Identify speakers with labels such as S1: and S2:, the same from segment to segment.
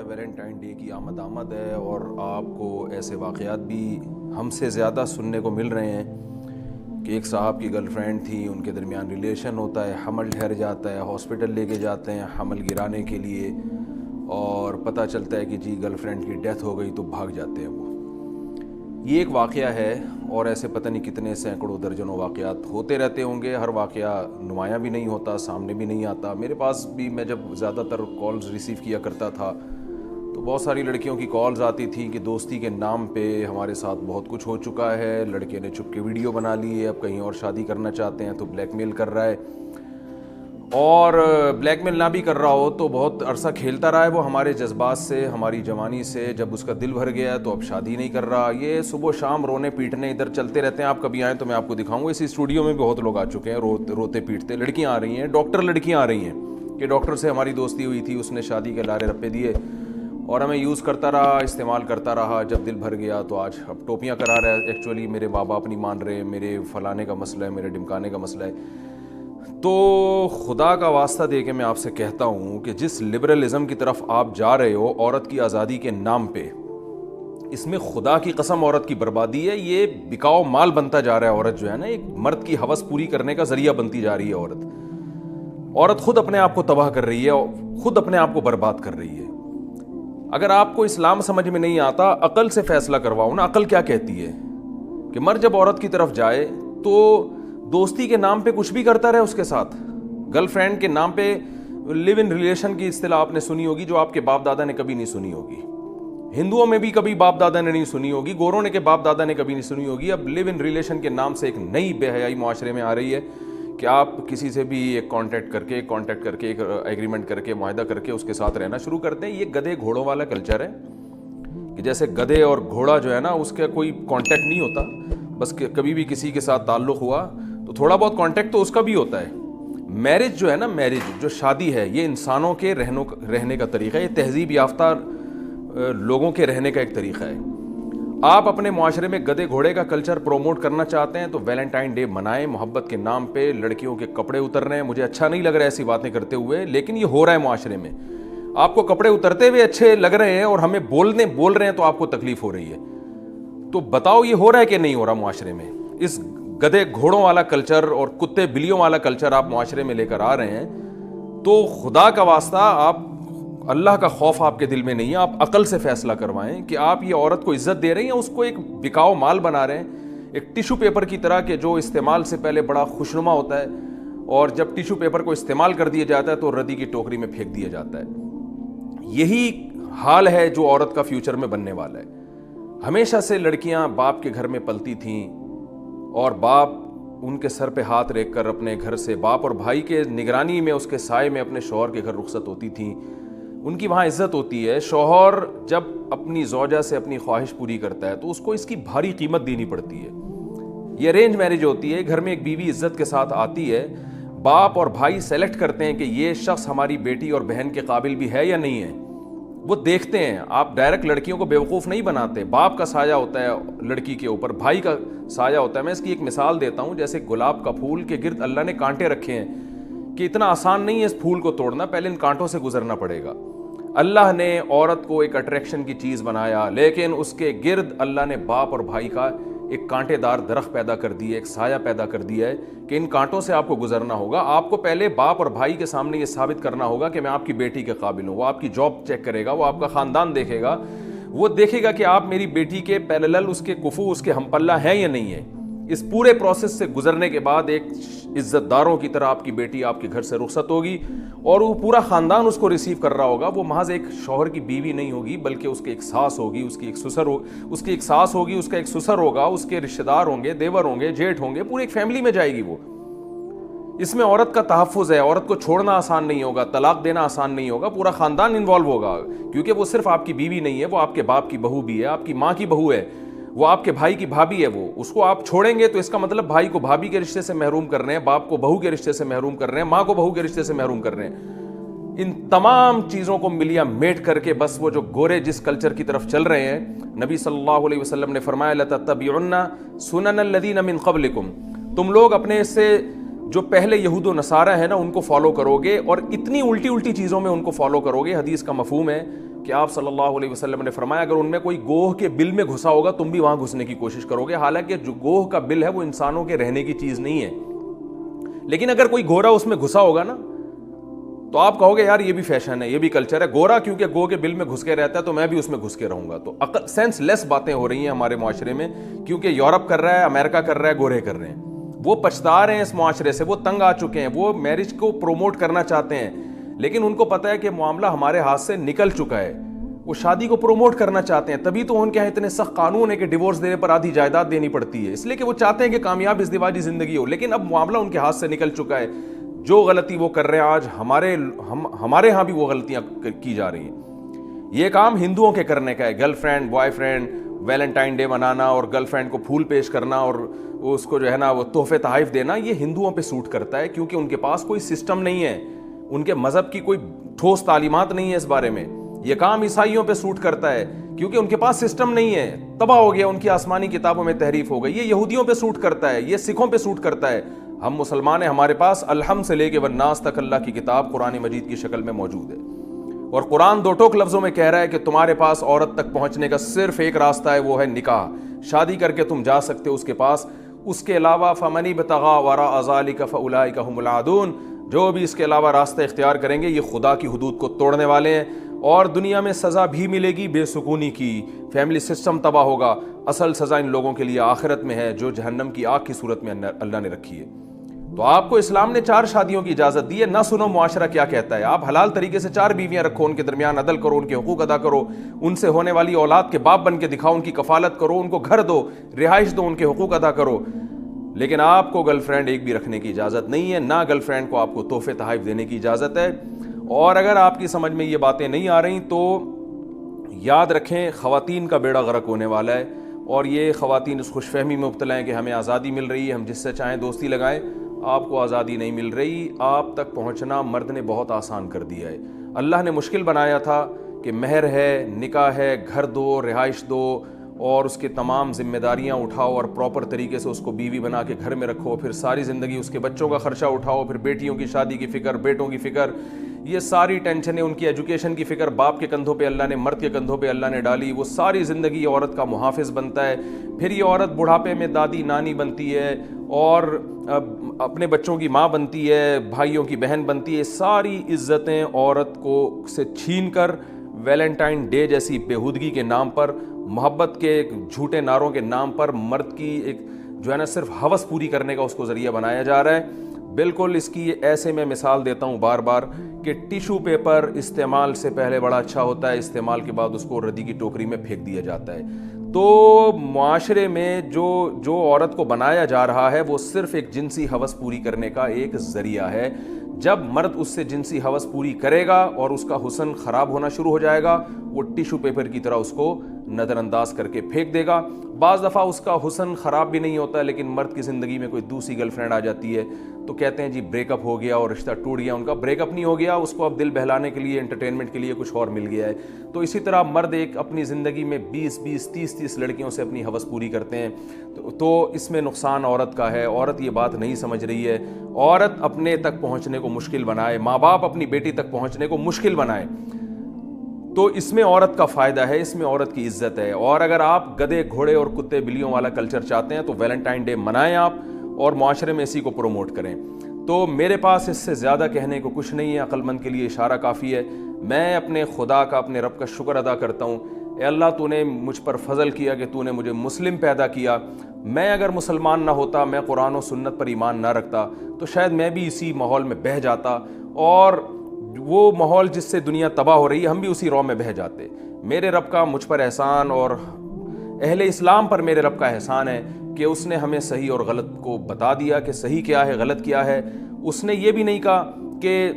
S1: Valentine day کی آمد ہے اور آپ کو ایسے واقعات بھی ہم سے زیادہ سننے کو مل رہے ہیں کہ ایک صاحب کی گرل فرینڈ تھی، ان کے درمیان ریلیشن ہوتا ہے، حمل ٹھہر جاتا ہے، ہاسپٹل لے کے جاتے ہیں حمل گرانے کے لیے، اور پتہ چلتا ہے کہ جی گرل فرینڈ کی ڈیتھ ہو گئی تو بھاگ جاتے ہیں وہ۔ یہ ایک واقعہ ہے اور ایسے پتہ نہیں کتنے سینکڑوں درجنوں واقعات ہوتے رہتے ہوں گے۔ ہر واقعہ نمایاں بھی نہیں ہوتا، سامنے بھی نہیں آتا۔ میرے پاس بھی میں جب زیادہ تر کالز ریسیو کیا کرتا تھا تو بہت ساری لڑکیوں کی کالز آتی تھیں کہ دوستی کے نام پہ ہمارے ساتھ بہت کچھ ہو چکا ہے، لڑکے نے چھپ کے ویڈیو بنا لی ہے، اب کہیں اور شادی کرنا چاہتے ہیں تو بلیک میل کر رہا ہے، اور بلیک میل نہ بھی کر رہا ہو تو بہت عرصہ کھیلتا رہا ہے وہ ہمارے جذبات سے، ہماری جوانی سے۔ جب اس کا دل بھر گیا تو اب شادی نہیں کر رہا۔ یہ صبح و شام رونے پیٹنے ادھر چلتے رہتے ہیں۔ آپ کبھی آئیں تو میں آپ کو دکھاؤں گا، اسی اسٹوڈیو میں بہت لوگ آ چکے ہیں روتے پیٹتے۔ لڑکیاں آ رہی ہیں، ڈاکٹر لڑکیاں آ رہی ہیں کہ ڈاکٹر سے ہماری دوستی ہوئی تھی، اس نے شادی کے لارے رپے دیے اور ہمیں یوز کرتا رہا، استعمال کرتا رہا۔ جب دل بھر گیا تو آج اب ٹوپیاں کرا رہا ہے۔ ایکچولی میرے ماں باپ نہیں مان رہے، میرے فلانے کا مسئلہ ہے، میرے ڈمکانے کا مسئلہ ہے۔ تو خدا کا واسطہ دے کے میں آپ سے کہتا ہوں کہ جس لبرلزم کی طرف آپ جا رہے ہو عورت کی آزادی کے نام پہ، اس میں خدا کی قسم عورت کی بربادی ہے۔ یہ بکاؤ مال بنتا جا رہا ہے۔ عورت جو ہے نا، ایک مرد کی ہوس پوری کرنے کا ذریعہ بنتی جا رہی ہے۔ عورت خود اپنے آپ کو تباہ کر رہی ہے، خود اپنے آپ کو برباد کر رہی ہے۔ اگر آپ کو اسلام سمجھ میں نہیں آتا، عقل سے فیصلہ کرواؤ نا۔ عقل کیا کہتی ہے کہ مرد جب عورت کی طرف جائے تو دوستی کے نام پہ کچھ بھی کرتا رہے اس کے ساتھ۔ گرل فرینڈ کے نام پہ لیو ان ریلیشن کی اصطلاح آپ نے سنی ہوگی، جو آپ کے باپ دادا نے کبھی نہیں سنی ہوگی۔ ہندوؤں میں بھی کبھی باپ دادا نے نہیں سنی ہوگی، گوروں نے کے باپ دادا نے کبھی نہیں سنی ہوگی۔ اب لیو ان ریلیشن کے نام سے ایک نئی بے حیائی معاشرے میں آ رہی ہے کہ آپ کسی سے بھی ایک کانٹیکٹ کر کے ایک ایگریمنٹ کر کے، معاہدہ کر کے اس کے ساتھ رہنا شروع کرتے ہیں۔ یہ گدھے گھوڑوں والا کلچر ہے کہ جیسے گدھے اور گھوڑا جو ہے نا، اس کا کوئی کانٹیکٹ نہیں ہوتا، بس کبھی بھی کسی کے ساتھ تعلق ہوا تو تھوڑا بہت کانٹیکٹ تو اس کا بھی ہوتا ہے۔ میرج جو ہے نا، میرج جو شادی ہے، یہ انسانوں کے رہنے کا طریقہ ہے، یہ تہذیب یافتہ لوگوں کے رہنے کا ایک طریقہ ہے۔ آپ اپنے معاشرے میں گدھے گھوڑے کا کلچر پروموٹ کرنا چاہتے ہیں تو ویلنٹائن ڈے منائیں۔ محبت کے نام پہ لڑکیوں کے کپڑے اتر رہے ہیں، مجھے اچھا نہیں لگ رہا ہے ایسی باتیں کرتے ہوئے، لیکن یہ ہو رہا ہے معاشرے میں۔ آپ کو کپڑے اترتے ہوئے اچھے لگ رہے ہیں اور ہمیں بول رہے ہیں تو آپ کو تکلیف ہو رہی ہے۔ تو بتاؤ یہ ہو رہا ہے کہ نہیں ہو رہا معاشرے میں؟ اس گدھے گھوڑوں والا کلچر اور کتے بلیوں والا کلچر آپ معاشرے میں لے کر آ رہے ہیں، تو خدا کا واسطہ آپ، اللہ کا خوف آپ کے دل میں نہیں ہے، آپ عقل سے فیصلہ کروائیں کہ آپ یہ عورت کو عزت دے رہے ہیں یا اس کو ایک بکاؤ مال بنا رہے ہیں، ایک ٹیشو پیپر کی طرح کہ جو استعمال سے پہلے بڑا خوشنما ہوتا ہے اور جب ٹیشو پیپر کو استعمال کر دیا جاتا ہے تو ردی کی ٹوکری میں پھینک دیا جاتا ہے۔ یہی حال ہے جو عورت کا فیوچر میں بننے والا ہے۔ ہمیشہ سے لڑکیاں باپ کے گھر میں پلتی تھیں اور باپ ان کے سر پہ ہاتھ رکھ کر اپنے گھر سے، باپ اور بھائی کے نگرانی میں، اس کے سائے میں اپنے شوہر کے گھر رخصت ہوتی تھیں۔ ان کی وہاں عزت ہوتی ہے۔ شوہر جب اپنی زوجہ سے اپنی خواہش پوری کرتا ہے تو اس کو اس کی بھاری قیمت دینی پڑتی ہے۔ یہ ارینج میرج ہوتی ہے، گھر میں ایک بیوی عزت کے ساتھ آتی ہے، باپ اور بھائی سیلیکٹ کرتے ہیں کہ یہ شخص ہماری بیٹی اور بہن کے قابل بھی ہے یا نہیں ہے، وہ دیکھتے ہیں۔ آپ ڈائریکٹ لڑکیوں کو بیوقوف نہیں بناتے۔ باپ کا سایہ ہوتا ہے لڑکی کے اوپر، بھائی کا سایہ ہوتا ہے۔ میں اس کی ایک مثال دیتا ہوں، جیسے گلاب کا پھول کے گرد اللہ نے کانٹے رکھے ہیں کہ اتنا آسان نہیں ہے اس پھول کو توڑنا، پہلے ان کانٹوں سے گزرنا پڑے گا۔ اللہ نے عورت کو ایک اٹریکشن کی چیز بنایا، لیکن اس کے گرد اللہ نے باپ اور بھائی کا ایک کانٹے دار درخت پیدا کر دی ہے، ایک سایہ پیدا کر دیا ہے کہ ان کانٹوں سے آپ کو گزرنا ہوگا۔ آپ کو پہلے باپ اور بھائی کے سامنے یہ ثابت کرنا ہوگا کہ میں آپ کی بیٹی کے قابل ہوں۔ وہ آپ کی جاب چیک کرے گا، وہ آپ کا خاندان دیکھے گا، وہ دیکھے گا کہ آپ میری بیٹی کے پیرالل، اس کے کفو، اس کے ہم پلہ ہیں یا نہیں ہے۔ اس پورے پروسیس سے گزرنے کے بعد ایک عزت داروں کی طرح آپ کی بیٹی آپ کے گھر سے رخصت ہوگی اور وہ پورا خاندان اس کو ریسیو کر رہا ہوگا۔ وہ محض ایک شوہر کی بیوی نہیں ہوگی، بلکہ اس کی ایک ساس ہوگی، اس کی ایک سسر اس کی ایک ساس ہوگی، اس کا ایک سسر ہوگا، اس کے رشتہ دار ہوں گے، دیور ہوں گے، جیٹھ ہوں گے، پوری ایک فیملی میں جائے گی وہ۔ اس میں عورت کا تحفظ ہے۔ عورت کو چھوڑنا آسان نہیں ہوگا، طلاق دینا آسان نہیں ہوگا، پورا خاندان انوالو ہوگا، کیونکہ وہ صرف آپ کی بیوی نہیں ہے، وہ آپ کے باپ کی بہو بھی ہے، آپ کی ماں کی بہو ہے، وہ آپ کے بھائی کی بھابھی ہے۔ وہ اس کو آپ چھوڑیں گے تو اس کا مطلب بھائی کو بھابھی کے رشتے سے محروم کر رہے ہیں، باپ کو بہو کے رشتے سے محروم کر رہے ہیں، ماں کو بہو کے رشتے سے محروم کر رہے ہیں۔ ان تمام چیزوں کو ملیا میٹ کر کے بس وہ جو گورے جس کلچر کی طرف چل رہے ہیں، نبی صلی اللہ علیہ وسلم نے فرمایا لَتَتَّبِعُنَّ سُنَنَ الَّذِينَ مِن قَبْلِكُمْ، تم لوگ اپنے سے جو پہلے یہود و نصارہ ہیں نا ان کو فالو کرو گے اور اتنی الٹی الٹی چیزوں میں ان کو فالو کرو گے. حدیث کا مفہوم ہے کہ آپ صلی اللہ علیہ وسلم نے فرمایا اگر ان میں کوئی گوہ کے بل میں گھسا ہوگا تم بھی وہاں گھسنے کی کوشش کرو گے, حالانکہ جو گوہ کا بل ہے وہ انسانوں کے رہنے کی چیز نہیں ہے. لیکن اگر کوئی گورا اس میں گھسا ہوگا نا تو آپ کہو گے یار یہ بھی فیشن ہے, یہ بھی کلچر ہے, گورا کیونکہ گوہ کے بل میں گھس کے رہتا ہے تو میں بھی اس میں گھس کے رہوں گا. تو سینس لیس باتیں ہو رہی ہیں ہمارے معاشرے میں, کیونکہ یورپ کر رہا ہے, امریکہ کر رہا ہے, گورے کر رہے ہیں. وہ پچھتا رہے ہیں اس معاشرے سے, وہ تنگ آ چکے ہیں, وہ میرج کو پروموٹ کرنا چاہتے ہیں لیکن ان کو پتہ ہے کہ معاملہ ہمارے ہاتھ سے نکل چکا ہے. وہ شادی کو پروموٹ کرنا چاہتے ہیں, تبھی تو ان کے یہاں اتنے سخت قانون ہے کہ ڈیورس دینے پر آدھی جائیداد دینی پڑتی ہے, اس لیے کہ وہ چاہتے ہیں کہ کامیاب ازدواجی زندگی ہو. لیکن اب معاملہ ان کے ہاتھ سے نکل چکا ہے. جو غلطی وہ کر رہے ہیں آج ہمارے ہاں بھی وہ غلطیاں کی جا رہی ہیں. یہ کام ہندوؤں کے کرنے کا ہے, girl friend boy friend Valentine day منانا اور گرل فرینڈ کو پھول پیش کرنا اور اس کو جو ہے نا وہ تحفے تحائف دینا, یہ ہندوؤں پہ سوٹ کرتا ہے کیونکہ ان کے پاس کوئی سسٹم نہیں ہے, ان کے مذہب کی کوئی ٹھوس تعلیمات نہیں ہے اس بارے میں. یہ کام عیسائیوں پہ سوٹ کرتا ہے کیونکہ ان کے پاس سسٹم نہیں ہے, تباہ ہو گیا, ان کی آسمانی کتابوں میں تحریف ہو گئی. یہ یہودیوں پہ سوٹ کرتا ہے, یہ سکھوں پہ سوٹ کرتا ہے. ہم مسلمان ہیں, ہمارے پاس الحمد سے لے کے والناس تک اللہ کی کتاب قرآن مجید کی شکل میں موجود ہے, اور قرآن دو ٹوک لفظوں میں کہہ رہا ہے کہ تمہارے پاس عورت تک پہنچنے کا صرف ایک راستہ ہے, وہ ہے نکاح. شادی کر کے تم جا سکتے ہو اس کے پاس, اس کے علاوہ فمن ابتغى وراء ذلك فاولئک هم العادون, جو بھی اس کے علاوہ راستہ اختیار کریں گے یہ خدا کی حدود کو توڑنے والے ہیں, اور دنیا میں سزا بھی ملے گی بے سکونی کی, فیملی سسٹم تباہ ہوگا. اصل سزا ان لوگوں کے لیے آخرت میں ہے جو جہنم کی آگ کی صورت میں اللہ نے رکھی ہے. تو آپ کو اسلام نے 4 شادیوں کی اجازت دی ہے, نہ سنو معاشرہ کیا کہتا ہے. آپ حلال طریقے سے 4 بیویاں رکھو, ان کے درمیان عدل کرو, ان کے حقوق ادا کرو, ان سے ہونے والی اولاد کے باپ بن کے دکھاؤ, ان کی کفالت کرو, ان کو گھر دو, رہائش دو, ان کے حقوق ادا کرو. لیکن آپ کو گرل فرینڈ ایک بھی رکھنے کی اجازت نہیں ہے, نہ گرل فرینڈ کو آپ کو تحفے تحائف دینے کی اجازت ہے. اور اگر آپ کی سمجھ میں یہ باتیں نہیں آ رہی تو یاد رکھیں خواتین کا بیڑا غرق ہونے والا ہے, اور یہ خواتین اس خوش فہمی میں مبتلا ہیں کہ ہمیں آزادی مل رہی ہے, ہم جس سے چاہیں دوستی لگائیں. آپ کو آزادی نہیں مل رہی, آپ تک پہنچنا مرد نے بہت آسان کر دیا ہے. اللہ نے مشکل بنایا تھا کہ مہر ہے, نکاح ہے, گھر دو, رہائش دو, اور اس کے تمام ذمہ داریاں اٹھاؤ اور پراپر طریقے سے اس کو بیوی بنا کے گھر میں رکھو, پھر ساری زندگی اس کے بچوں کا خرچہ اٹھاؤ, پھر بیٹیوں کی شادی کی فکر, بیٹوں کی فکر, یہ ساری ٹینشنیں, ان کی ایجوکیشن کی فکر باپ کے کندھوں پہ اللہ نے, مرد کے کندھوں پہ اللہ نے ڈالی. وہ ساری زندگی عورت کا محافظ بنتا ہے. پھر یہ عورت بڑھاپے میں دادی نانی بنتی ہے اور اپنے بچوں کی ماں بنتی ہے, بھائیوں کی بہن بنتی ہے. ساری عزتیں عورت کو سے چھین کر ویلنٹائن ڈے جیسی بےہودگی کے نام پر, محبت کے جھوٹے نعروں کے نام پر مرد کی ایک جو ہے نا صرف ہوس پوری کرنے کا اس کو ذریعہ بنایا جا رہا ہے. بالکل اس کی ایسے میں مثال دیتا ہوں بار بار کہ ٹیشو پیپر استعمال سے پہلے بڑا اچھا ہوتا ہے, استعمال کے بعد اس کو ردی کی ٹوکری میں پھینک دیا جاتا ہے. تو معاشرے میں جو عورت کو بنایا جا رہا ہے وہ صرف ایک جنسی ہوس پوری کرنے کا ایک ذریعہ ہے. جب مرد اس سے جنسی ہوس پوری کرے گا اور اس کا حسن خراب ہونا شروع ہو جائے گا, وہ ٹیشو پیپر کی طرح اس کو نظر انداز کر کے پھینک دے گا. بعض دفعہ اس کا حسن خراب بھی نہیں ہوتا, لیکن مرد کی زندگی میں کوئی دوسری گرل فرینڈ آ جاتی ہے تو کہتے ہیں جی بریک اپ ہو گیا اور رشتہ ٹوٹ گیا. ان کا بریک اپ نہیں ہو گیا, اس کو اب دل بہلانے کے لیے, انٹرٹینمنٹ کے لیے کچھ اور مل گیا ہے. تو اسی طرح مرد ایک اپنی زندگی میں 20 30 لڑکیوں سے اپنی ہوس پوری کرتے ہیں. تو اس میں نقصان عورت کا ہے. عورت یہ بات نہیں سمجھ رہی ہے. عورت اپنے تک پہنچنے کو مشکل بنائے, ماں باپ اپنی بیٹی تک پہنچنے کو مشکل بنائے, تو اس میں عورت کا فائدہ ہے, اس میں عورت کی عزت ہے. اور اگر آپ گدھے گھوڑے اور کتے بلیوں والا کلچر چاہتے ہیں تو ویلنٹائن ڈے منائیں آپ, اور معاشرے میں اسی کو پروموٹ کریں. تو میرے پاس اس سے زیادہ کہنے کو کچھ نہیں ہے, عقل مند کے لیے اشارہ کافی ہے. میں اپنے خدا کا, اپنے رب کا شکر ادا کرتا ہوں, اے اللہ تو نے مجھ پر فضل کیا کہ تو نے مجھے مسلم پیدا کیا. میں اگر مسلمان نہ ہوتا, میں قرآن و سنت پر ایمان نہ رکھتا, تو شاید میں بھی اسی ماحول میں بہہ جاتا, اور وہ ماحول جس سے دنیا تباہ ہو رہی ہے ہم بھی اسی رو میں بہہ جاتے. میرے رب کا مجھ پر احسان, اور اہل اسلام پر میرے رب کا احسان ہے کہ اس نے ہمیں صحیح اور غلط کو بتا دیا کہ صحیح کیا ہے, غلط کیا ہے. اس نے یہ بھی نہیں کہا کہ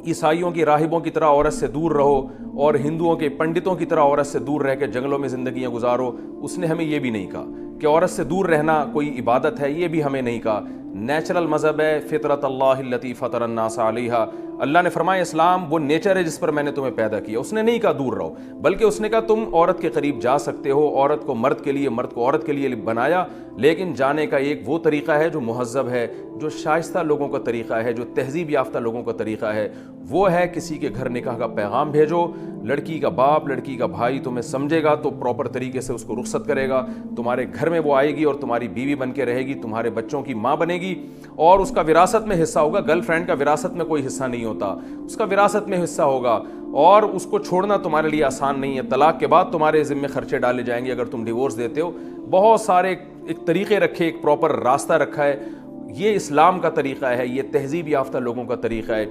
S1: عیسائیوں کی راہبوں کی طرح عورت سے دور رہو اور ہندوؤں کے پنڈتوں کی طرح عورت سے دور رہ کے جنگلوں میں زندگیاں گزارو. اس نے ہمیں یہ بھی نہیں کہا کہ عورت سے دور رہنا کوئی عبادت ہے, یہ بھی ہمیں نہیں کہا. نیچرل مذہب ہے, فطرت اللہ التی فطر الناس علیہا. اللہ نے فرمایا اسلام وہ نیچر ہے جس پر میں نے تمہیں پیدا کیا. اس نے نہیں کہا دور رہو, بلکہ اس نے کہا تم عورت کے قریب جا سکتے ہو. عورت کو مرد کے لیے, مرد کو عورت کے لیے بنایا, لیکن جانے کا ایک وہ طریقہ ہے جو مہذب ہے, جو شائستہ لوگوں کا طریقہ ہے, جو تہذیب یافتہ لوگوں کا طریقہ ہے, وہ ہے کسی کے گھر نکاح کا پیغام بھیجو, لڑکی کا باپ لڑکی کا بھائی تمہیں سمجھے گا تو پراپر طریقے سے اس کو رخصت کرے گا, تمہارے گھر میں وہ آئے گی اور تمہاری بیوی بن کے رہے گی, تمہارے بچوں کی ماں بنے گی, اور اس کا وراثت میں حصہ ہوگا. گرل فرینڈ کا وراثت میں کوئی حصہ نہیں ہوتا, اس کا وراثت میں حصہ ہوگا, اور اس کو چھوڑنا تمہارے لیے آسان نہیں ہے. طلاق کے بعد تمہارے ذمے خرچے ڈالے جائیں گے اگر تم ڈیورس دیتے ہو. بہت سارے ایک طریقے رکھے, ایک پراپر راستہ رکھا ہے. یہ اسلام کا طریقہ ہے, یہ تہذیب یافتہ لوگوں کا طریقہ ہے,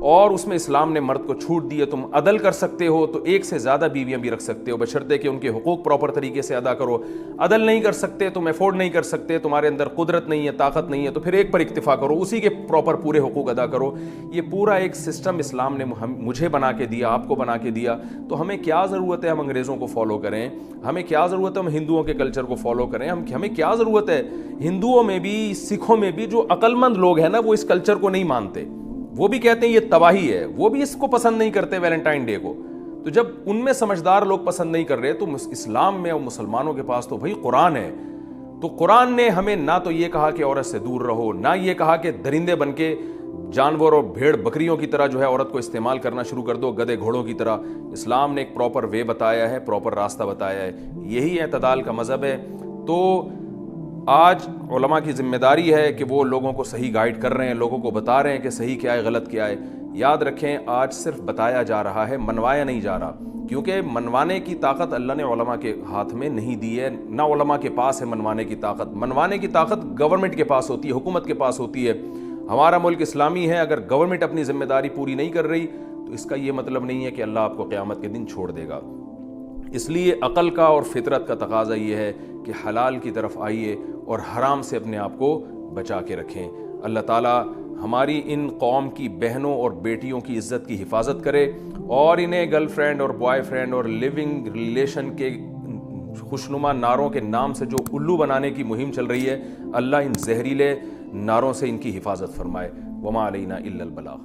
S1: اور اس میں اسلام نے مرد کو چھوٹ دی ہے. تم عدل کر سکتے ہو تو ایک سے زیادہ بیویاں بھی رکھ سکتے ہو, بشرطے کہ ان کے حقوق پراپر طریقے سے ادا کرو. عدل نہیں کر سکتے, تم افورڈ نہیں کر سکتے, تمہارے اندر قدرت نہیں ہے, طاقت نہیں ہے, تو پھر ایک پر اکتفا کرو, اسی کے پراپر پورے حقوق ادا کرو. یہ پورا ایک سسٹم اسلام نے مجھے بنا کے دیا, آپ کو بنا کے دیا. تو ہمیں کیا ضرورت ہے ہم انگریزوں کو فالو کریں, ہمیں کیا ضرورت ہے ہم ہندوؤں کے کلچر کو فالو کریں, ہمیں کیا ضرورت ہے. ہندوؤں میں بھی, سکھوں میں بھی جو عقل مند لوگ ہیں نا, وہ اس کلچر کو نہیں مانتے, وہ بھی کہتے ہیں یہ تباہی ہے, وہ بھی اس کو پسند نہیں کرتے ویلنٹائن ڈے کو. تو جب ان میں سمجھدار لوگ پسند نہیں کر رہے تو اسلام میں اور مسلمانوں کے پاس تو بھائی قرآن ہے. تو قرآن نے ہمیں نہ تو یہ کہا کہ عورت سے دور رہو, نہ یہ کہا کہ درندے بن کے جانور اور بھیڑ بکریوں کی طرح جو ہے عورت کو استعمال کرنا شروع کر دو, گدھے گھوڑوں کی طرح. اسلام نے ایک پراپر وے بتایا ہے, پراپر راستہ بتایا ہے. یہی اعتدال کا مذہب ہے. تو آج علماء کی ذمہ داری ہے کہ وہ لوگوں کو صحیح گائیڈ کر رہے ہیں, لوگوں کو بتا رہے ہیں کہ صحیح کیا ہے, غلط کیا ہے. یاد رکھیں, آج صرف بتایا جا رہا ہے, منوایا نہیں جا رہا, کیونکہ منوانے کی طاقت اللہ نے علماء کے ہاتھ میں نہیں دی ہے, نہ علماء کے پاس ہے منوانے کی طاقت. منوانے کی طاقت گورنمنٹ کے پاس ہوتی ہے, حکومت کے پاس ہوتی ہے. ہمارا ملک اسلامی ہے, اگر گورنمنٹ اپنی ذمہ داری پوری نہیں کر رہی تو اس کا یہ مطلب نہیں ہے کہ اللہ آپ کو قیامت کے دن چھوڑ دے گا. اس لیے عقل کا اور فطرت کا تقاضا یہ ہے کہ حلال کی طرف آئیے اور حرام سے اپنے آپ کو بچا کے رکھیں. اللہ تعالیٰ ہماری ان قوم کی بہنوں اور بیٹیوں کی عزت کی حفاظت کرے, اور انہیں گرل فرینڈ اور بوائے فرینڈ اور لیونگ ریلیشن کے خوشنما نعروں کے نام سے جو الو بنانے کی مہم چل رہی ہے, اللہ ان زہریلے نعروں سے ان کی حفاظت فرمائے. وما علینا الا البلاغ.